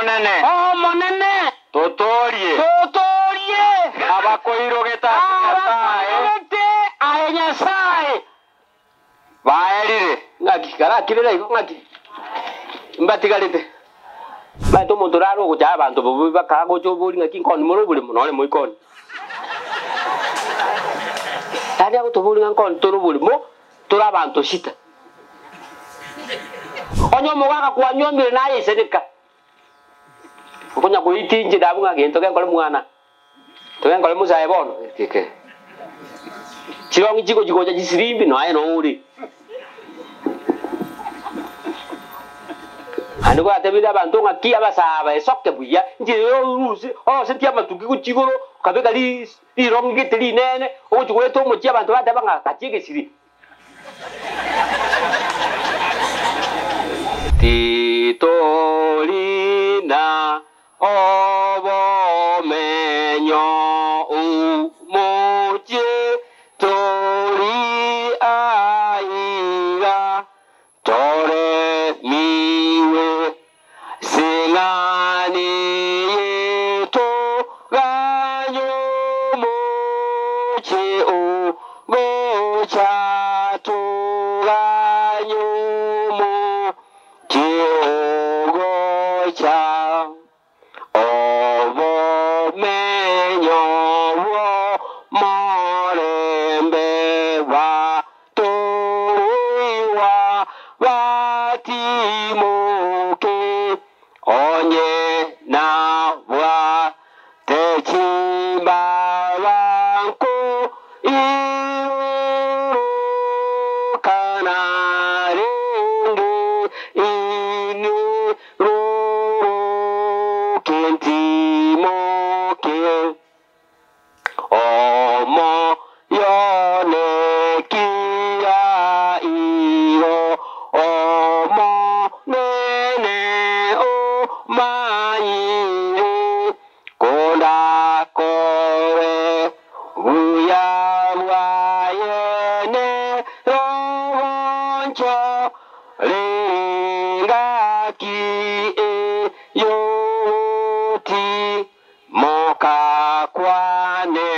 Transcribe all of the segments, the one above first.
monene. Oh monene. Totorie. Totorie. Abakoirogeta Nyasaye. Aya Nyasaye. Baerire. Ngaki kara kirira iko ngaki. Mbatigarite. Bantu muntu raro guja abantu bobu bakago choburi ngaki nkoni muri buri munole muikoni. Tani ago toburi nkoni toro buri mo tora abantu shita. Onyo mugaga kwa nyomire naye isenika. Kunya kuitinje dabu ngagento kenkole mwana. Tokenkole musaye bono tike. Chirongi chiko chiko cha chisirimbi no aye no uri. Anu kwa tebida abantu ngaki abasaba esoke buya nje rusi sentia matuki ku chigoro kabega li rongi teli nene o chiko to mo chi abantu bada banga kachige siri. Titolina obo menyo umoje tori aiga tore miwe singani yeto ganyo moche o gocha to ganyo mo gocha obo menyo wo morembe wa toiwa watimoke onye na wa techimba wanko iru kanare ini ru kentimoke omo yone kia iyo omo nene o maire konda kore uya wayene roncho linga ki e yoti moka kwane.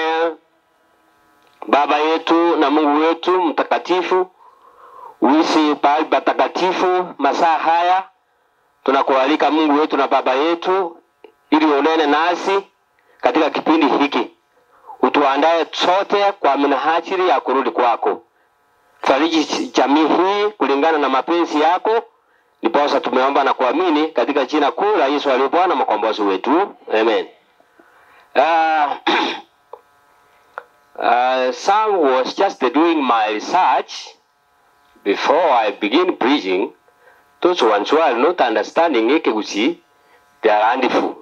Baba yetu na Mungu wetu mtakatifu, uishi pahali patakatifu masaa haya. Tunakualika Mungu wetu na Baba yetu ili unene nasi katika kipindi hiki. Utuandae sote kwa minahajiri ya kurudi kwako. Fariji jamii hii kulingana na mapenzi yako. Ndiposa tumeomba na kuamini katika jina kuu la Yesu aliye Bwana mkombozi wetu. Amen. Sam was just doing my research before I begin preaching. Those ones who are not understanding Ekeusi, they are handful.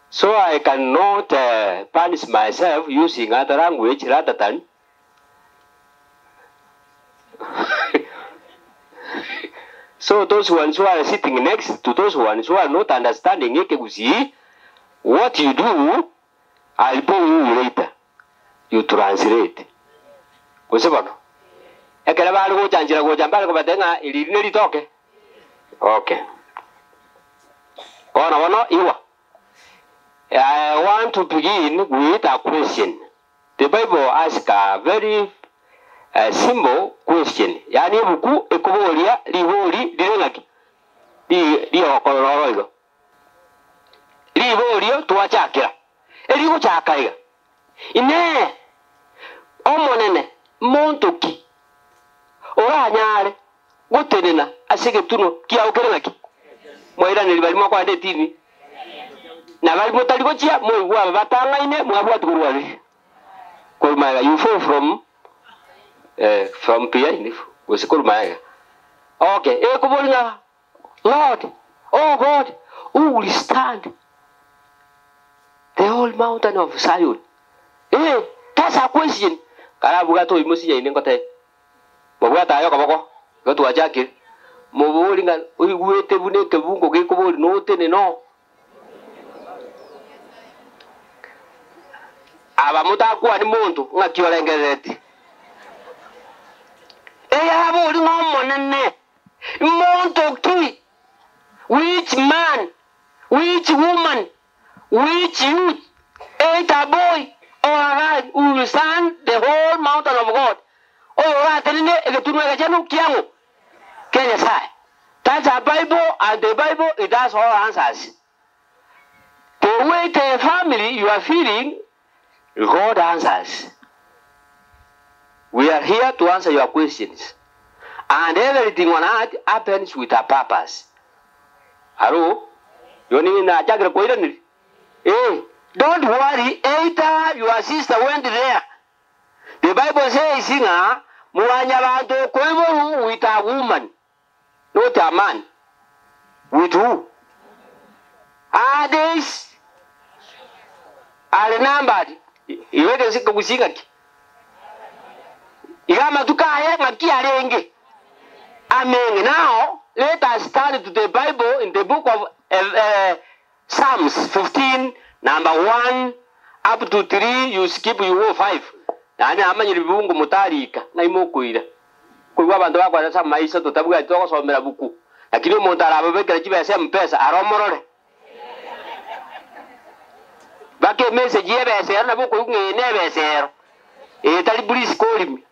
So I cannot punish myself using other language rather than so those ones who are sitting next to those ones who are not understanding Ekeusi, what you do, I'll pay you later. You translate. Usibano. Ekele bali kuchanjira kujambala kubadenga ili nilitoke. Okay. Ona wana iwa. I want to begin with a question. The Bible asks a very simple question. Yani buku ekubolia liboli dilengaki. Di okoloro ilo. Libolio tuachakira. Eligo chakaiga. Ine omonene montoki ora nyare gotenena asige tuno kia okerengaki moira ni bali mwa kwa ndetini na bali motali gochia moigwa batanga ine mwabwa tukurwali kolmaiga you fall from pia inifu usikolmaiga. Okay, kubolinga Lord, oh God, who will stand the whole mountain of Zion? That's a question. Karabu gato imosi ya inengote. Mabwa tayo kabako. Gato ajake. Mobolinga uiguete bune kebungo ke koboli no tene no. Aba mutakwa ni muntu ngakiolengereti. Aboli ngomonene. Muntu ki. Which man which woman, which youth, ain't a boy or a lad who will stand the whole mountain of God. Oh, Kenya side. That's a Bible, and the Bible, it has all answers. The way the family you are feeling, God answers. We are here to answer your questions. And everything on earth happens with a purpose. Hello? You need a jacket? Hey, don't worry, either your sister went there. The Bible says, with a woman, not a man. With who? These are numbered. You wait and see Kusigaki. Amen. Now, let us turn to the Bible in the book of Psalms 15, number 1 up to 3. You skip, you go 5. Nani amanye libungu mutarika na imokuira. Kuiwa bantu bakwa sa maisha tutabuga itoko somera buku. Lakini umuntu arababekera kibese mpesa aromorore. Bake message yebese na buku ngene besero. Tali police call me.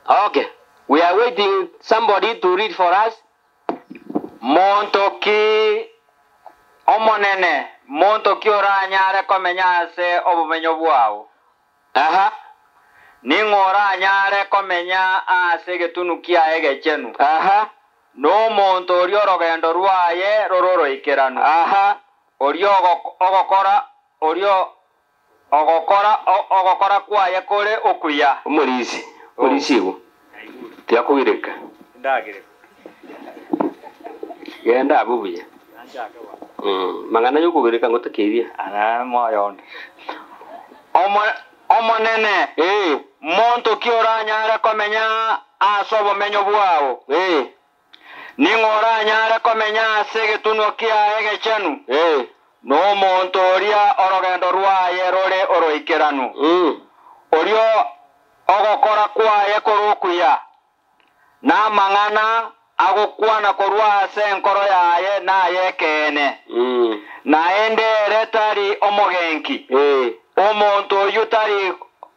Okay. We are waiting somebody to read for us. Montoki omonene montoki oranyare komenya ase obumenyo bwao. Aha. Ningora nyare komenya ase getunukia egechenu. Aha. No monto orio rogendo rwaye rororo ikeranu. Aha. Orio ogokora kwaye kore okuya. Umulisi. Ulisigo. Tiakubireka. Ndagire. Genda abubuye. Mangana yukubireka ngotakiria. Ana moyonde. Omonene. Monto kioranyare komenya asobo menyo bwao. Ningoranyare komenya asegetuno kia egechenu. No monto oria orogendo rwaye rore oroikeranu. Orio ogokora kwaye korokuya. Na mangana agokwana korwa ase nkoro yaye naye kene. Na ende retari omogenki. Omonto yutari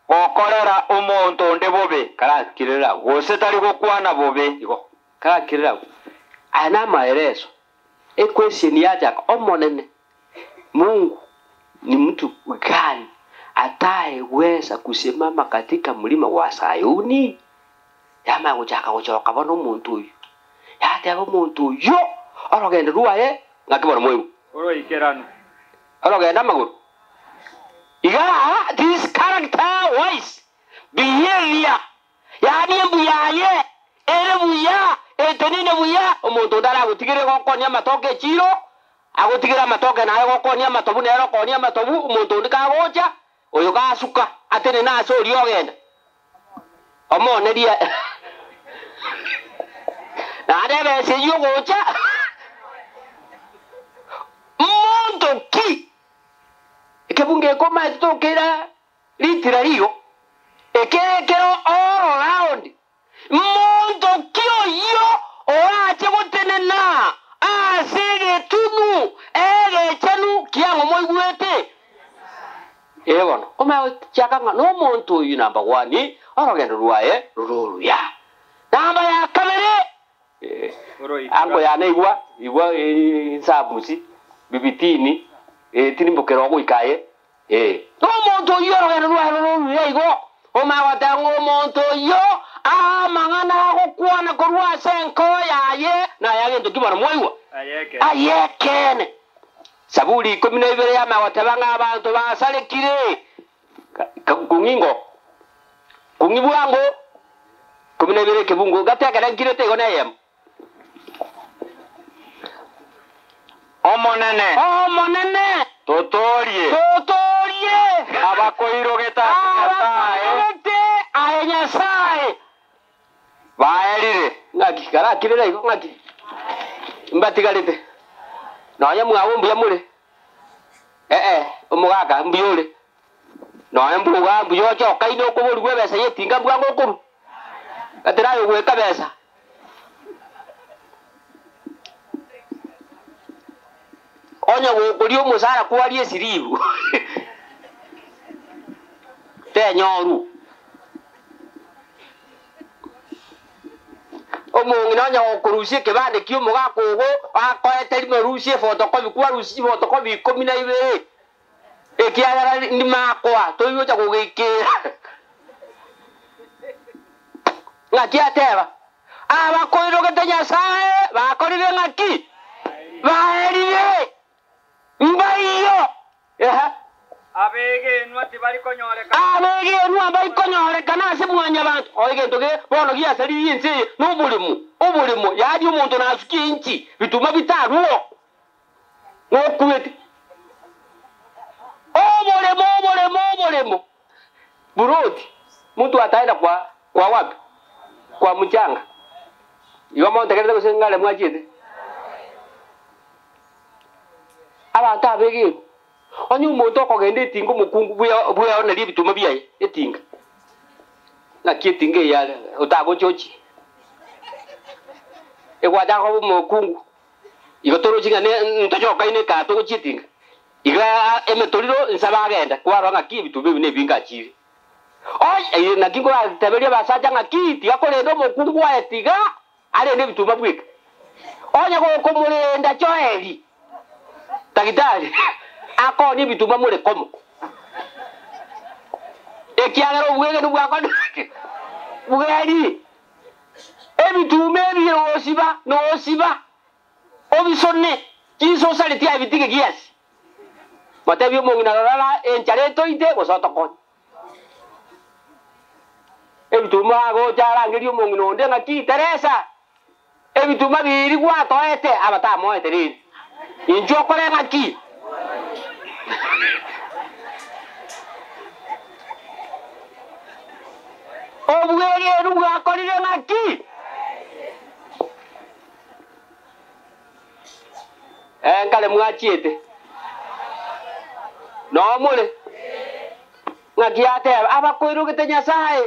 okorera omonto ndebobe. Kala kirera. Gose tari gokwana bobe. Iko. Kala kirera. Ana maelezo. Question yaja omonene. Mungu ni mtu gani atayeweza kusimama katika mlima wa Sayuni? Yama kuchaka kuchoka bono muntu uyu. Yate abo muntu uyu orogenda ruwaye ngakibona moyo. Oroikeranu. Orogenda maguru. This character wise behavior. Yani mbuyaye, ere buya, etenine buya, omuntu ndara gutigire gokonya matoke chiro, agutigire matoke naye gokonya matobu nero konya matobu, omuntu ndikagocha, oyo gasuka atene naso riogenda. Omoneria. Na debe se yo gocha. Muntu ki ekebunge koma etokera literario ekekero all around mondo kio yo orache gotenena asege tunu ege chanu kiango moigwete ebona oma chakanga no monto yu number 1 orogendo ruaye ruruya namba ya kamere ango ya neigwa sabusi bibitini tinimbokero goikaye no monto yo orogendo ruaye igo oma watango monto yo mangana gokwana korwa senko yaye na yagendo kibona moiwa ayekene Saburi 12 ya mawatabanga abantu basalekire kungingo kungibwango 12 kibungo gatekera kirete go nayem omonene totorie abakoirogeta Nyasaye baerire ngaki kara kirira igo ngaki mbatigarite nonya mwawo mbuya mure umugaka mbiyure nonya mbuga mbuyo cyo kaino ko buri gwebesa yetinga mbwa ngokuru gatira yo gweka besa onya gukuri umusara kwarie siribu te nyoru omungi nonya gukurusie kibande kio mugakugo akoete lime rusie photocopy kwa rusie photocopy 12 ekiagara ndi makwa toyo cha kugikira ngakia teba abakoiro getenya sae bakorire ngaki baerire mbaiyo abege nwati bari konyoreka nase mwanya bantu oige ntoge bono gia sari yinse n'ubulimo yaje umuntu nasuki inchi bituma bitaruo nokuwete obolemo burudi mtu ataenda kwa wapi kwa mchanga iyo monte kende kusengale mwachite abantu abege onye umuntu okogende tingo mukungu buya ona libituma biyaye etinga na kietinga yale utago chochi egwaja ko mukungu igotoro jinga ne ntojoka ine ka to chitinga iga emetoliro nsaba agenda kwaro ngaki bitube bine binga chiri oy na kingo taberia basaja ngaki tiga kolendo mukungu wa etiga ale ne bituma bwika onya ko komulenda choeli tagitari ako ni bituma mure komo ekiagero bwege nubwako bweri ebitume biro osiba obisonne kiso saliti abitige giasi matebyo mongina rara enchareto ite bosotokon ebituma go jarangeri mongino onde ngaki Teresa ebituma biri gwa toete abata moete ri injo kore ngaki obwege rubwa korire ngaki ngale mwachiete no mule ngaki ate abakoiro getenya sae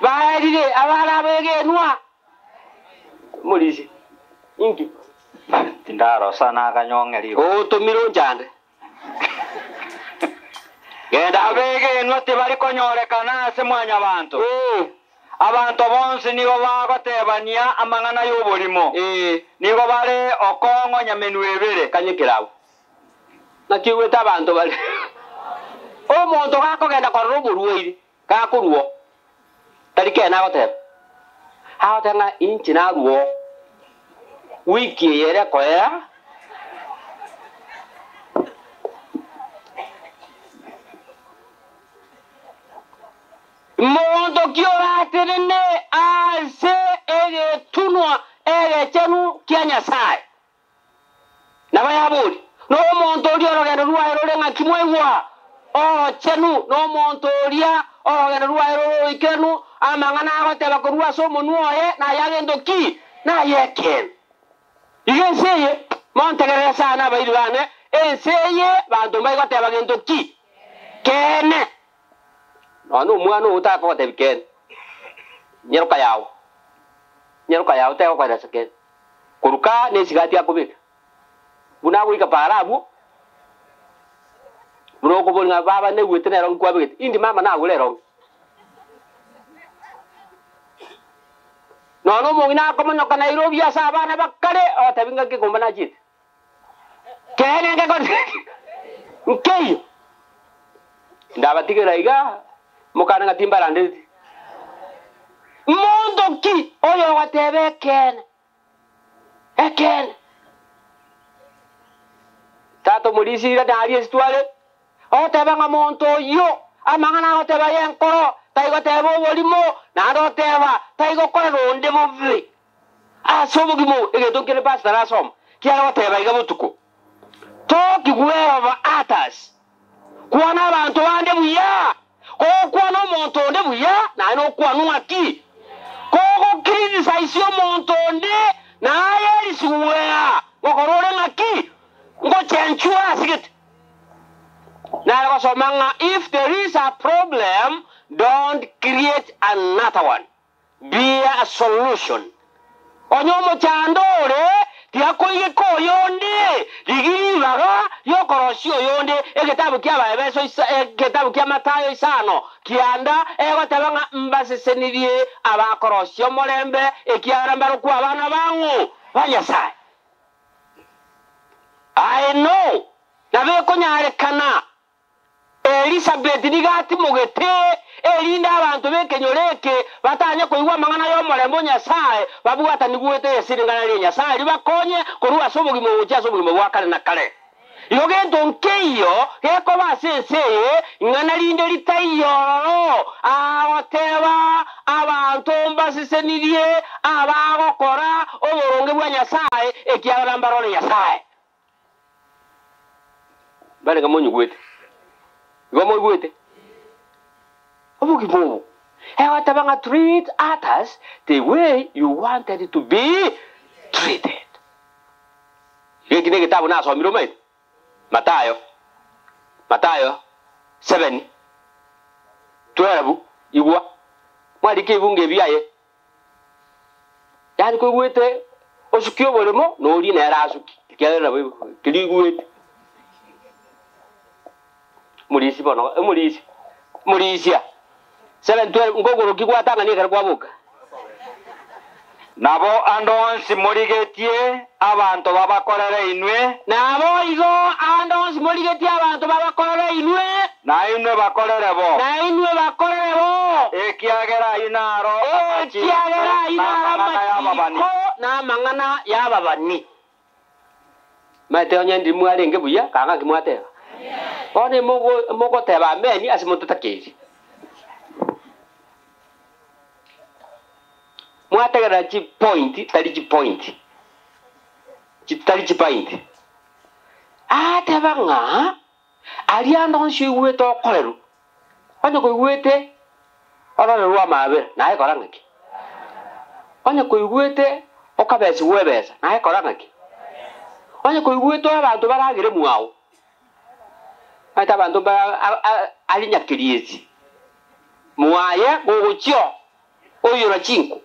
baerire abara bege nwa mulisi inki tindaro sana kanyongeri tumiro njande genda abege nwati bari konyorekana se mwanya abantu abantu bonse nibo bagotebania amangana y'obulimo nibo bari okongo nyamenu ebere kanyikirawo nakiwete abantu bari omuntu gakogenda korora oburuoire gakuruo tarike nagoteba agotanga inchi naruo wiki yere koya mondo kioraterene ase ege tunwa ege chenu kianya sai na bayaburi no monto liorogendo ruwairo lenga kimwewa chenu no monto lia orogendo ruwairo ikenu amangana agoteba korwa somo nuoye na yagendo ki na yeken igenseye montegere sana bairwane enseye bantu baigoteba gendo ki kene no mwana utaka koteba kene nyeruka yawo teko kwa dasake kuruka nesigati akobeka bunago ikaparabu buroko bolinga baba ne wetene ron kwa bigeti indi mama na gule ron no mongina ko mono kana Nairobi asa bana bakale o tabinga ke gombana jit kene ke ko nkeyo ndaba tigera iga mukana ngatimba rande mondo ki oyo watebe kene eken tato mulisi ira dari stwale o tebe nga monto yo amangana o tebe yenkoro taigo tebe bolimo na do teba taigo kore ronde bovi asobo gimo egeto kele pastor asom kiara o tebe iga butuko toki gueva atas kuana abantu bande buya ko kuana monto nde buya na no kuanu aki ko criticize yo monto nde na yeri suwea ngokorore ngaki ngo chenchua sigit na ko somanga if there is a problem don't create another one be a solution onyomo chandore tiakoye koyonde ligiri baga yokorosio yonde ekitabu kya Baebeso ekitabu kya Matayo 5 kianda egotabanga mbasesenirie abakorosio molembe ekiarambaro kwa abana bangu banyasaye. I know nabeko nyarekana Elizabeth nigati mugete elinda abantu bekenyoreke batanya koigwa mangana yo molembo nyasaye babuata niguete yesiringana lye nyasaye libakonye korua sobugimo ucha sobugimo bwakale na kale yogento nkeyo heko basenseye ngana linde litayoro awateba abantu mbasisenirie abagokora oboronge bwa nyasaye ekiarambaro lye nyasaye bale gamonyu gwete gomo gwete obugi bobo ewatabanga treat others the way you wanted to be treated. Hiki ni kitabu naso miromait Matayo 7:12 igwa mwali kibunge biaye yani ko gwete osukyo bolemo no ri na rasuki kyara kili gwete mulisi bono mulisia 7:12 ngogoro kigwatanga ni karwabuka nabo andonsi murigetie abantu babakorere inwe nabo igo andonsi murigetie abantu babakorere inwe na inwe bakorere bo ekiagera inaro matiko na mangana yababani mate onyendi mwalenge buya kanga kimwateba one mogo teba meni asimuntu takezi mwategera chi point tali chi point atebanga ali andonsi weto koleru onye ko wete orore rwa mabe na ekora ngaki onye ko wete okabesi webesa na ekora ngaki onye ko wete abantu baragire muawo ata abantu alinya kiriezi muaye gogochio oyura chinku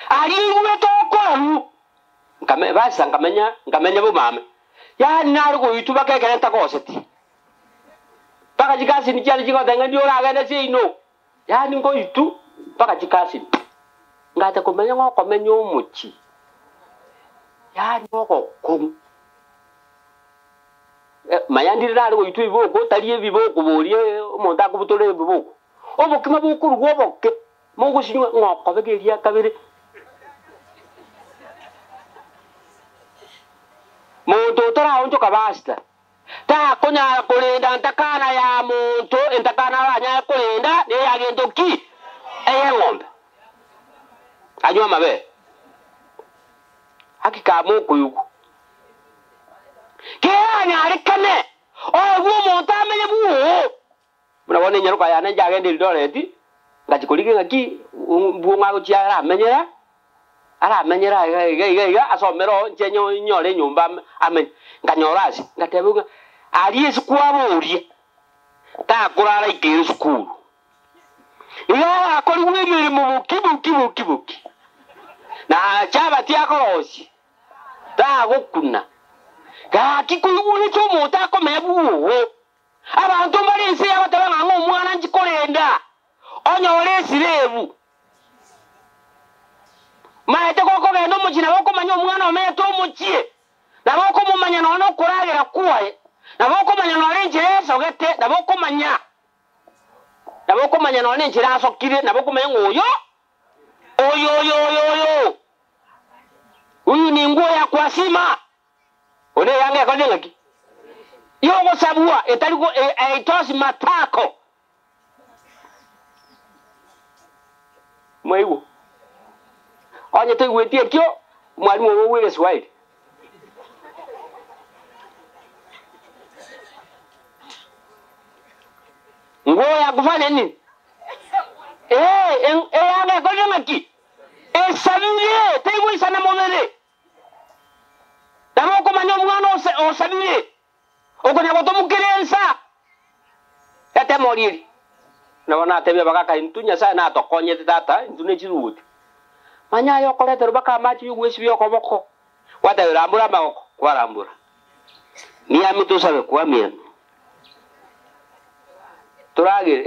ali weto koleru ngame basa ngamenya bo mame ya nari ko yutuba kekere ntakoseti paka jikasi ni cyari jiko denga ndio ragenda sino ya ni ngo yutu paka jikasi ngata komenya ngo komenya umuchi ya ni ngo kom mayandiri nari ko yutu iboko taliye biboko borie umuntu akubutore biboko obokima bukuru gwoboke mungu shinyo ngo kobegeria kabiri muntu tara onjo kabasta ta konya kolenda ntakana ya muntu entakana banya kolenda ne yagendo ki eye ngombe anywa mabe hakika muko yuko kenya alikane owo muntu amenye buwo murabona nyaruka yana jagende lidoreti ngajikolike ngaki buwa guchiara amenyera ga asomero njenyo nyore nyumba amen nganyorasi ngatebuga ali sikuaburie ta kurara ikiri skulu ya akori wiri mu kibuki na chaba tiakorosi ta gukuna ga kikuyuri cyo muta komebuwo abantu bari nse abatabanga ngo umwana njikorenda onyore sirebu maete koko gendo mukina boko manya umwana ometo mukie naboko mumanya nono kuragira kuwaye naboko manya nore njeso gete naboko manya none njiraso kire naboko manya ngoyo oyo uyu ni nguo ya kwasima one yange kone ngaki yogo sabua etaliko itosi matako mwewo onye te wetie kyo mwalimu wo wele Swahili ngo ya kufanya nini anga kone ngaki sabile te ibu sana momele damo ko manyo mwana o sabile okonya goto mukirensa ate moriri na wana tebe bakaka intunya sana tokonye tata intune chiruti manya yo kolete rubaka machi yugwesi byo koboko wata rambura mako kwa rambura ni amito sabe kwa mien turage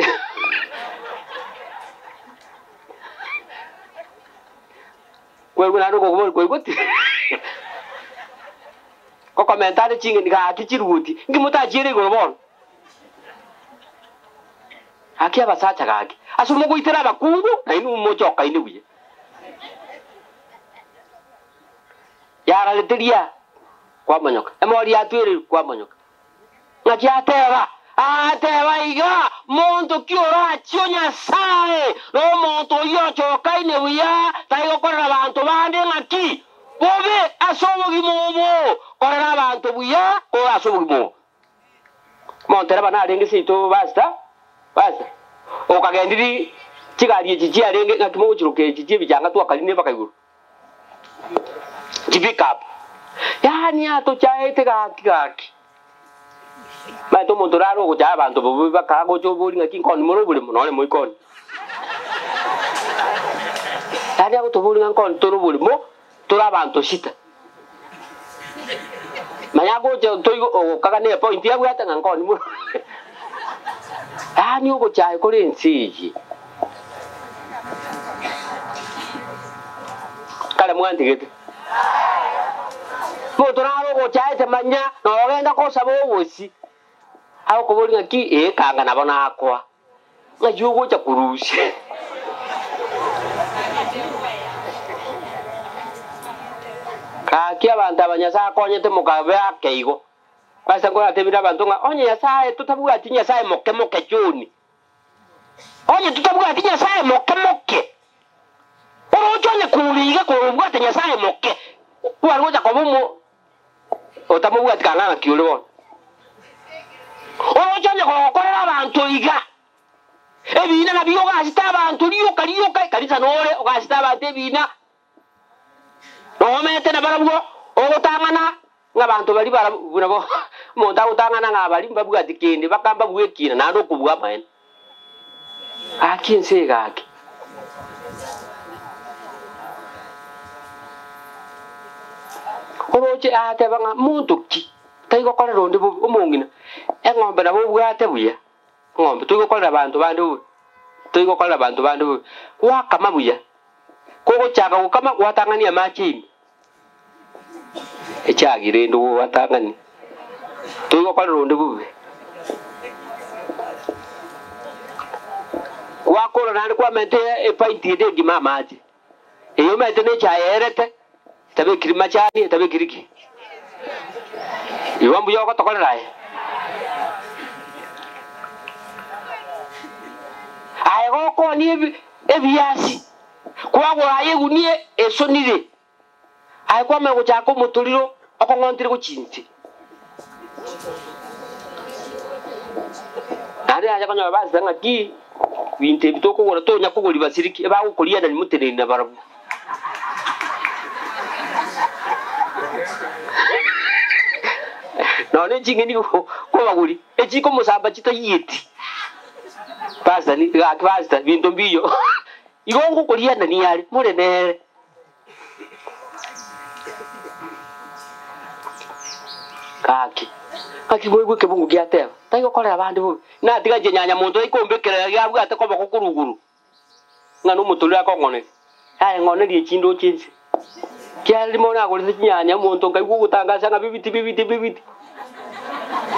kwe kuna ndo ko kwe kuti ko komentari chinge ndika akichiruti ngimuta jire gorobon akia basacha gaki asumo kuitera bakungu na inu mochoka ine buye yara leteria kwa manyoka emori atwere kwa manyoka ngaki ateba iga monto kiora chionya sae no monto yo choka ine buya taigo korra bantu bande ngaki bobe asobo gimomo korra bantu buya ko asobo gimomo montera bana renge sito basta okagendiri chigari chichi arenge ngakimo chiruke chichi bijanga tu akaline bakayuru jibikap yani ato chaete gaki mai to montoraro ko ja bantu bobu bakago chobori ngaki kon moro bule monole moikon tadi ako to boli ngakon toro bule mo tora bantu sita mayago je toigo kagane point ya bwata ngakon mo ani uko chai kore nsiji kala mwanti gete motoraro ko chai te manya no genda ko sabo wosi aho ko boli ngaki kanga nabona akwa ngajugo cha kurushi ka kia banta banya sa konyete mukabe akeigo basa ngo atebira bantu nga onye yasaye tutabuga ati nyasaye moke joni onye tutabuga ati nyasaye moke oro chone kuliga ko buga ati nyasaye moke kwa ngoja ko bomo otamubuga ati kana kiulo oro chone ko korera abantu iga ebina nabiyo ga sita abantu liyo kalisa nore ga sita abantu ebina no mete na barabugo ogotangana ngabantu bali barabunabo monda utangana ngabali mbabuga dikende bakamba bwekina nando kubuga maene akinse gaki oroche ate banga muntu ki taigo kole ronde bo omongina engombe na bo bwate buya ngombe tuigo kole abantu bandu tuigo kole abantu bandu wakama buya koko chaka ukama watangania machini echagire ndo watangani tuigo kwa ronde bube kwa kola nani kwa mente epaiti ede gima maji eyo mente ne chaerete tabe kirima chani tabe kiriki iwambu yoko tokola rai ayo ko ni ebiasi kwa go ayegu ni esonire ayo kwa mego chako mutuliro okongontire ko chinti ari aja kanyo basi ngaki winte bitoko gora to nyako goli basiriki eba gukoria na mutere na barabu no ne jingeni ko baguli ejiko musamba chita yiti basa ni ga basa binto mbiyo igongo koria na ni yari mure nere kaki bwe ke bungu giate taigo kolera bandu na tiga je nyanya muntu ikombekera ya bwa ate koba kukuruguru ngano mutulu akongone ai ngone ri chindo chinsi kya limona ko ri nyanya muntu ngai gugutangaza nga bibiti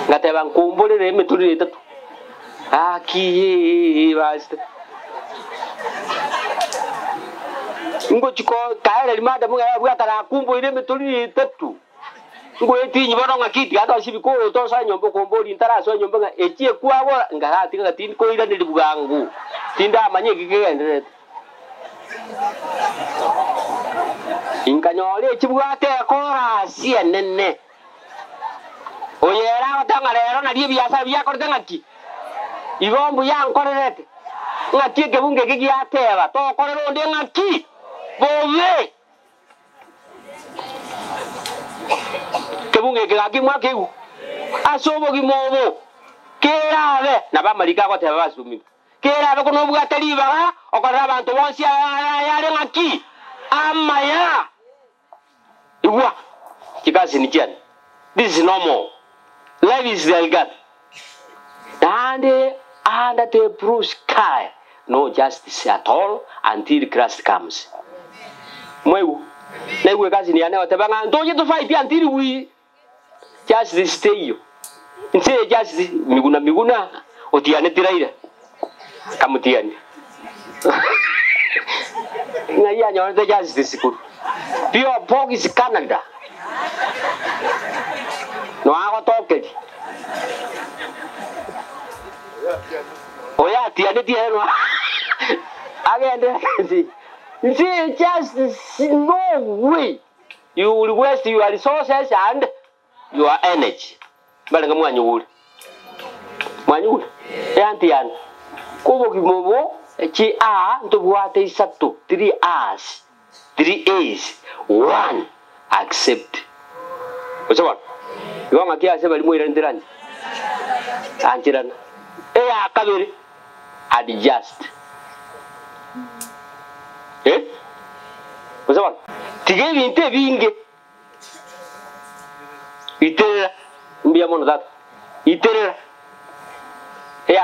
ngate bankumbole re metulu etatu aki basta ngo chiko kaere limada mu ya bwa tara kumbo ire metulu etatu ngo eti nyibona ngakiti ata sibiko to sa nyombo komboli ntara so nyombo nga echie kwawo ngahati ngati ko ira ndi bugangu tinda manye gigende inkanyole chibwate akora sienene oyera otanga lero na die biasa bya korte ngaki igombu yankorerete ngati gebunge gigiateba to korero ndi ngaki bobe kebunge gaki mwakeu asobo gimobo kerabe nabamalika ko teba basumi kerabe kono bwataliba okorera abantu bonsi yale ngaki amaya igwa kikasi ni kian. This is normal. Life is like that. And the blue sky, no justice at all until Christ comes. Mweu, newe kazi ni ane watebanga ndoje to fight until we justice stay you. Nse justice miguna otiane tiraira. Kamutiane. Ngaya nyone justice kuru. Pure pork is Canada. No hago toque. Oya tiane no. Again, see, just no way. You will waste your resources and your energy. Bali kama mwanyul. Yantian. Kubo kimobo chi a ntobuate isatu 3 hours. 3 A's. 1 accept. Usawa. Yo ngakia se bali muira ndirani. Anjirana. Ya kabiri adjust. Usawa. Tige binte binge. Itera mbia mono dat. Itera.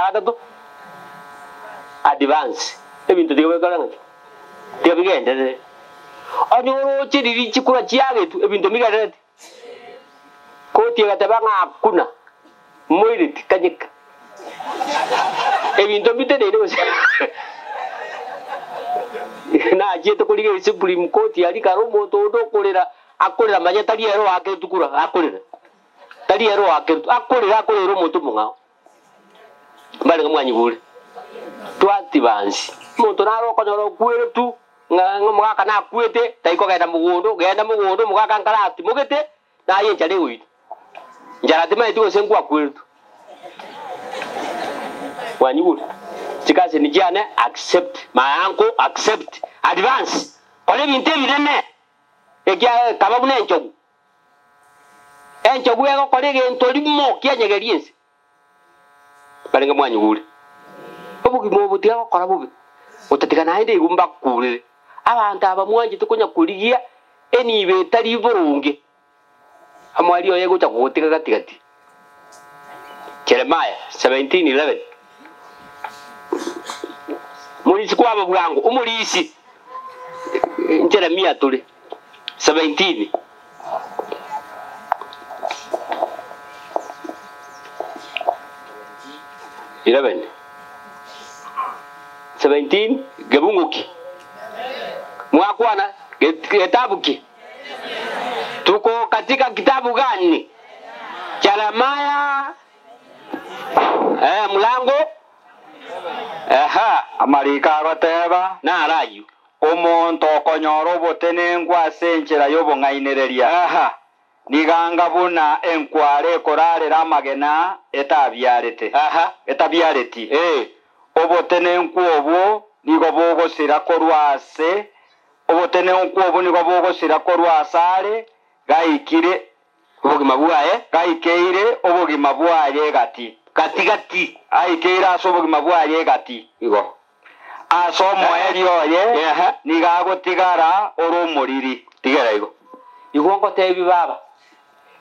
Ada tu. Advance. Ebintu tige wekaranga. Tige bigende. Anyoro chiri chikura chiage tu ebintu migade. Ko tige tabanga akuna. Moirit kanyika. Ebintu bitede ne wose. Na jeto kulige Supreme Court yali karo moto do kolera akolera manya tali ero ake tukura akolera. Tali ero ake akolera moto munga. Mbale ngamwanyi bule. Twati bansi. Moto naro konyoro kwere tu ngomaka na kwete taiko genda mugondo mugaka nkarati mugete na yenja le uyi. Njara tema itiko sengwa kwere tu. Wanyibule. Chikaze ni jane accept my uncle accept advance kole binte birene ekia kababu ne enchogu ego kole ge ntolimo kianyegeriense balenga mwanyibule obugi mobutia gukora bubi utatika nainde igumba kurire abantu abamwanje tukunya kurigia eni betari burunge amwali oye gucha kugutika gatigati Jeremiah 17:11 Mulisi kwa babulango umulisi Jeremiah tuli 17 11 17 gebunguki mwakwana kitabu ki tuko katika kitabu gani Jeremiah mlango amarika agateba na arayu omonto okonyora obotene ngwase enchera y'obong'ainereria niganga buna enkware ekorarera amagena etabyareti obotene nkwobo nigo bogosira korwase obotene nkwobo nigo bogosira korwase are gaikire obogima bwaye gaikeire obogima bwaye gati aikeire ase obogima bwaye gati igo ase omoeri oye nigagotigara ore omoriri tigera igo ngotebi baba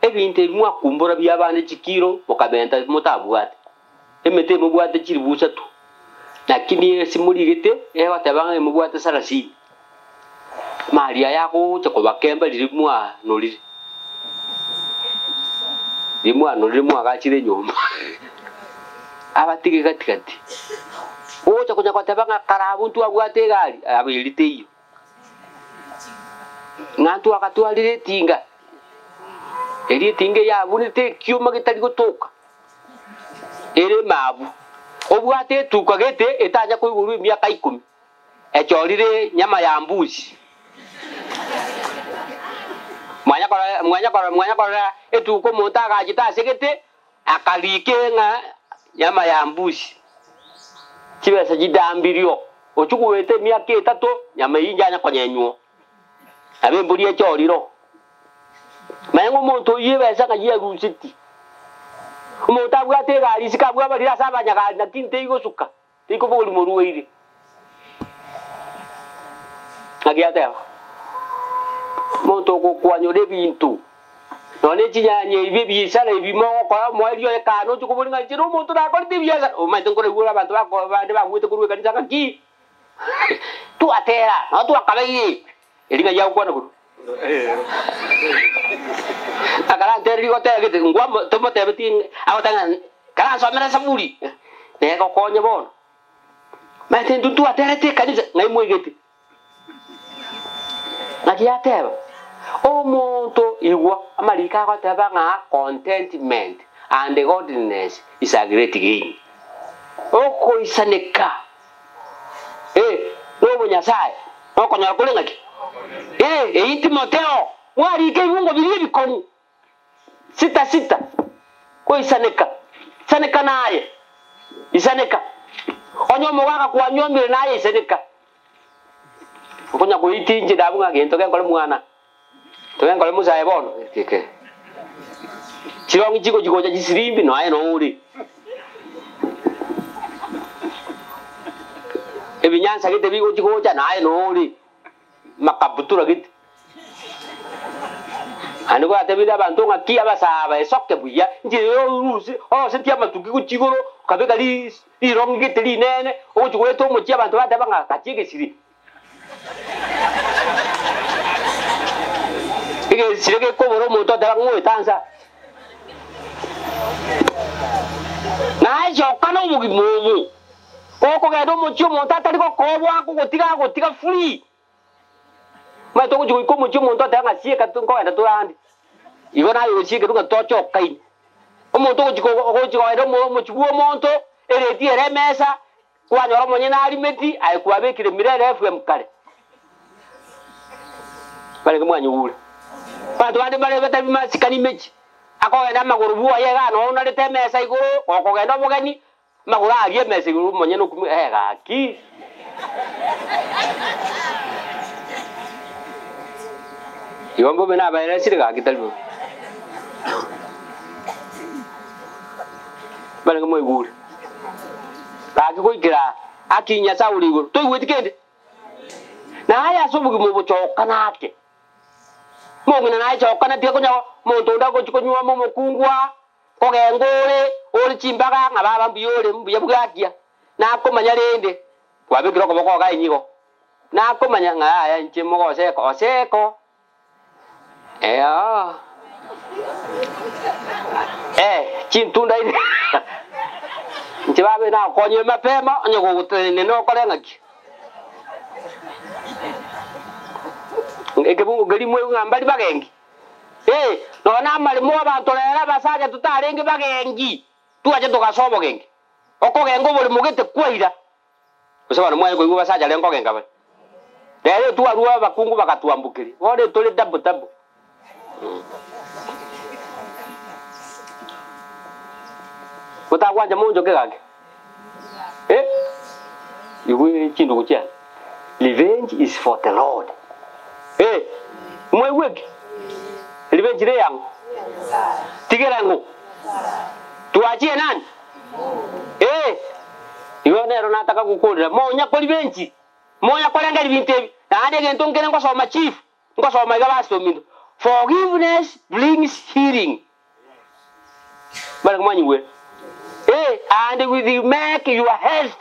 ebintu mwakumbura byabane chikiro okabenta mutabwate emete mubwate chiribusa tu lakini simurigete watabanga mubwate sarasi Maria yako chakobakemba lirimwa noliri limwa gachire nyomba abatige gatigati ocha kunya kwatabanga karabu ntu abwate gali abirite iyo ngantu akatwalire tinga eri tinga yabunite kyuma gitari gutuka ere mabu obwate tuka gete etanya kuiguru myaka 10 echorire nyama ya mbuzi mwanya kora etuko montaga agita segete akalike nga nyama ya mbuzi kibesa jidambirio ochukuwete myaka 3 nyama yinjanya konyenywo abe mburi echoriro mayengo monto yebesa nga yerusiti umuntu abwate gari sikabwa barira sabanya gari na tinte igosuka tiko boli moruweire agiate muntu kukwanyore bintu none chinyanye ibi bisala ibimo kwa mwelio ekano chukubulinga chiro muntu nakora tibyasa umaite ngore gura abantu bako bande bagwite kuruwe kanisa kaki tu atera no tu akabai elinga ya ukwana buru akala teri ko tege ngwa tomo tebe tin awatanga kala so mera sabuli ne ko konye bon maite tu atera te kanisa ngai mwegete nakia tebe omuntu igwa amalika ko tebe nga contentment and godliness is a great gain oko isaneka no nyasaye oko nyakulenga ki Timoteo wari ke mungo bili bikomu sita ko isaneka naye isaneka onyomo waka kwa nyombire naye isaneka okonya ko itinje dabunga gento ke ngole mwana to ke ngole musaye bono tike chirongi chiko cha jisirimbi no aye no uri ebinyansa gite bigo chiko cha naye no uri makabutura gite ane ko atebida abantu ngakia basaba esoke buya nje urusi setia matuki ku chigoro kabeka li irongi gite li nene o chiko to mo chia abantu bataba ngakachike siri ige sirege ko boro moto dara ngwe tanza na jo kana mugi mumu ko ga do mo chio monta tari ko bwa ko gotiga free ma to ko mo chio monta dara ngasie ka tun ko enda turandi igo na yo chike dunga to cho kai o mo to ko do mo chuo monto ere ti ere mesa kwa nyoro mo nyina alimeti ai kwa bekire mirere FM kale bale ko mwanyu ule pa to ande bale beta bima sikani mechi ako enda maguru buwa yega no na lete mesa iguru ko genda bogani maguru agie mesa iguru monye no kumi ga ki yombo bena ba ere sirga kitalbu bale ko moy gur ka ko ikira akinya sauli iguru to iwetikende na haya sobugi mo choka nake mo ngina na choka na tie kunya mo tonda ko chikunywa mo kungwa ko gengore ori chimbaga ngababa mbiyore mbuya bwakia na ko manya rende kwa bikiro ko ko ga inyigo na ko manya ngaya nchimo ko seko chintunda ini nchibabe na konye mapema nyoko gutene no ko lengaki ekebungu gali mwe ngambali bagengi no na mali mo abantu lera basaja tutarenge bagengi tuaje tukasobo gengi oko gengo boli mugete kwaira usaba mwe ko basaja lengo genga ba lero tuarua bakungu bakatuambukiri ore tole dabu utakwanja munjo kegake yuwe chindu kucha revenge is for the Lord mweweki revenge ile yangu tigerangu tuachie nani iyo nero nataka kukolera monya ko revenge monya ko lenga libintebi ande gento ngene ngo soma chief ngo soma igabasto mindo forgiveness brings healing bale kumanyi we and with you make your health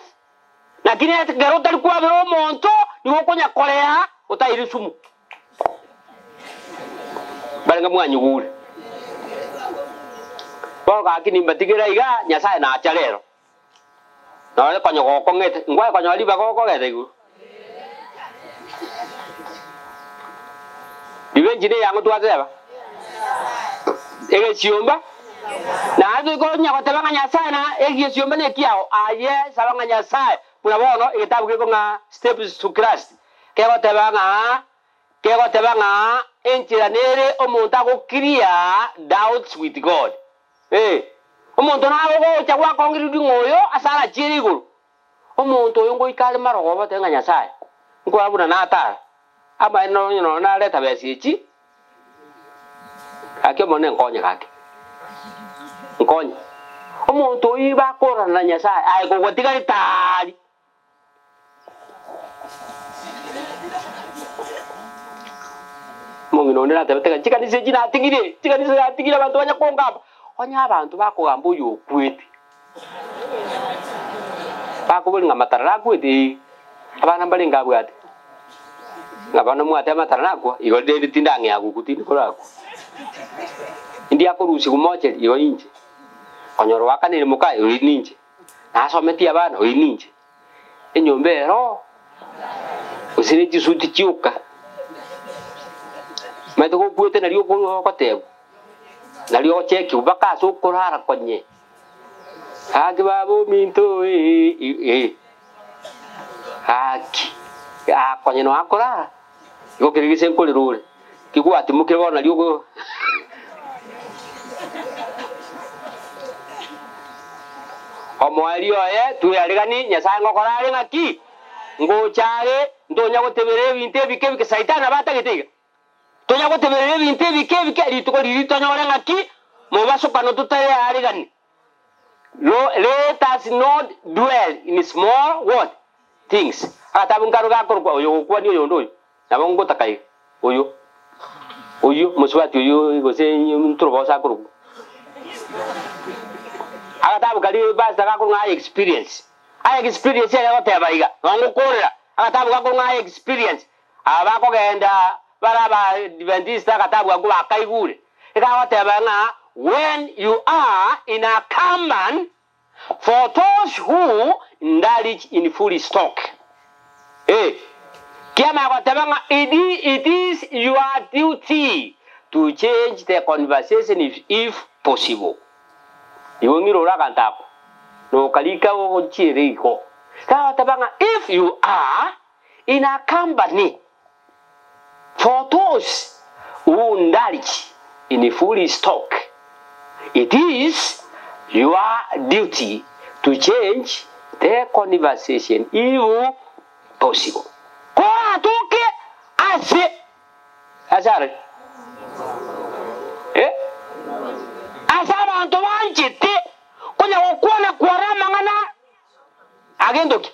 lakini garota alikuwa bero monto ni wokonya kolea utairi sumu bale ngamwanyi gure boga akini mbatigera iga nyasaye na achalero na wale konyo goko ngete ngwa konyo liba goko gete igu divenjine yango twazeba ege siomba na azo ko nya tabanga nyasaye na ege siomba ne kiao aye sabanga nyasaye kuna bono igitabu kiko nga steps to Christ kego tabanga entira nere omuntu agokiria doubts with God omuntu nago chagwa kongiri ngoyo asala chiriguru omuntu oyo ngo ikale marogo batenga nyasaye ngo abuna na atara aba no na leta besichi akyo mone nkonye kake nkonye omuntu iba korana na nyasaye ai go gotigari tari Mungu nonera tabeteka chikanise jina atigire chikanise atigire abantu banyakonga onya abantu bakugamba uyu kwete bakubuli ngamatara kwete abana bali ngabwate ngabana mwate amatara nakwa iyo ndende tindange yakukutini kolako indi yakorusi kumoche iyo inje onyoro wakanire mukai uri ninje nasometi abana uri ninje enyombero usire jisuti chiuka maito ko kwete nalio ko kotego nalio cheki ubaka so korara konye hagi babo minto haki konye no akora yo kirigise nkolirure kiku ati mukiro nalio ko omwalio tu yaligani nyasango korare ngaki ngochare ndonya gotebere binte bike saitana batagitiga tonya gotebere binte bike rituko ritonyore ngaki mubasukano tutare arigani let us not dwell in small what things atabungaru gakorwa uyo kwani uyo ndo nabongo takai uyo muswati uyo gose nturoba sakuru agatabu kali basta gakorwa experience ya gotebaiga ngokorera agatabu gakorwa experience abako genda baraba adventista agatabu gakorwa akaigure ikagotebanga when you are in a common for those who indulge in full stock kiama gotebanga it is your duty to change the conversation if possible iwongiro rakantako no kalika wo chiriko gotebanga if you are in a company for those who indulge in full stock it is your duty to change the conversation if possible. Kwa tuke asare asara anto wanchite kunya okuona kwarama ngana agendoki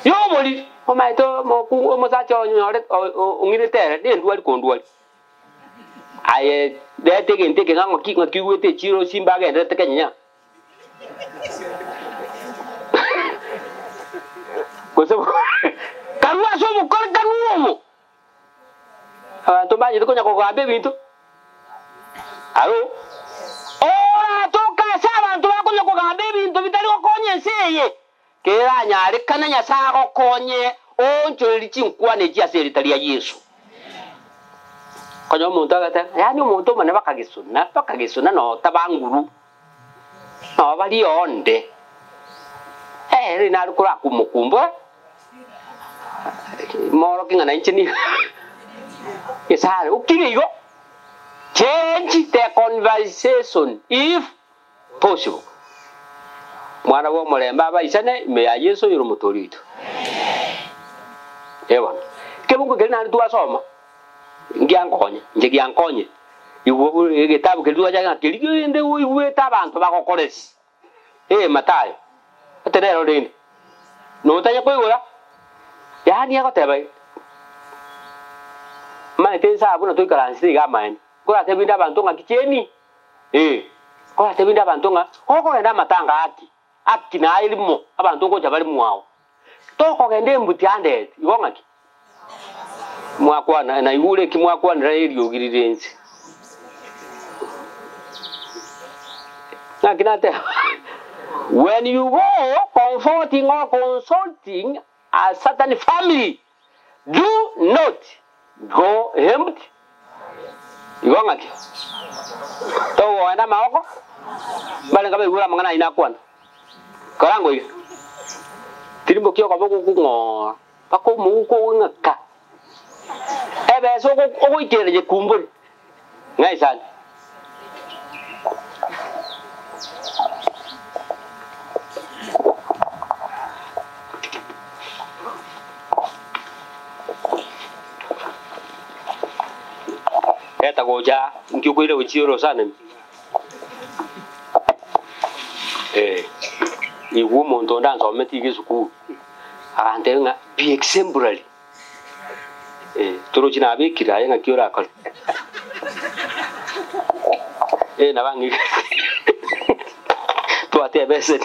yoboli omaito moku omosacho nyore ungiritere dendu ali kondwali aye teke ngango kiwete chiro simba gende teke nya koso kanwa so mukor kanwo abantu baje tukonya ko gabe bintu aro ora toka saba abantu bakonya ko gabe bintu bitali kokonye seye kera nyare kananya sako konye oncho lichinkwane jia seri tali ya Yesu kanyo muntu agata yani umuntu mane bakagisuna no tabanguru no bali onde rina rukura kumukumba moro kingana inchini isare ukirigo change the conversation if possible mwana wo mulemba baisane me ya Yesu yuru mutorito ewa kemungu kelina tuwasoma ngiankonye iwo gitabu kelua jaga keligende uwe tabantu bakokoresi Matayo atenero dini no tanya koigora yani yakoteba mane tensa abuna toikaransi gamaen kora tebinda abantu ngakicheni kora tebinda abantu nga koko genda matanga aki na ilimo abantu ko jabali muwao toko gende mbuti ande igongaki mwakwa na igure kimwakwa na radio girirenzi nakinate when you go comforting or consulting a certain family do not go empty igongaki to wana maoko bale ngabe igura mangana inakwana karango iki tirimbo kyo kaboko kungo bako muko ngaka ebe so ko itereje kumburi ngai sana eta goja nkikwire uchiro sana iwu muntu ndanzo metiki suku akantenga be exemplary turu china abikira yenga kiora kol na bangi tu ate bese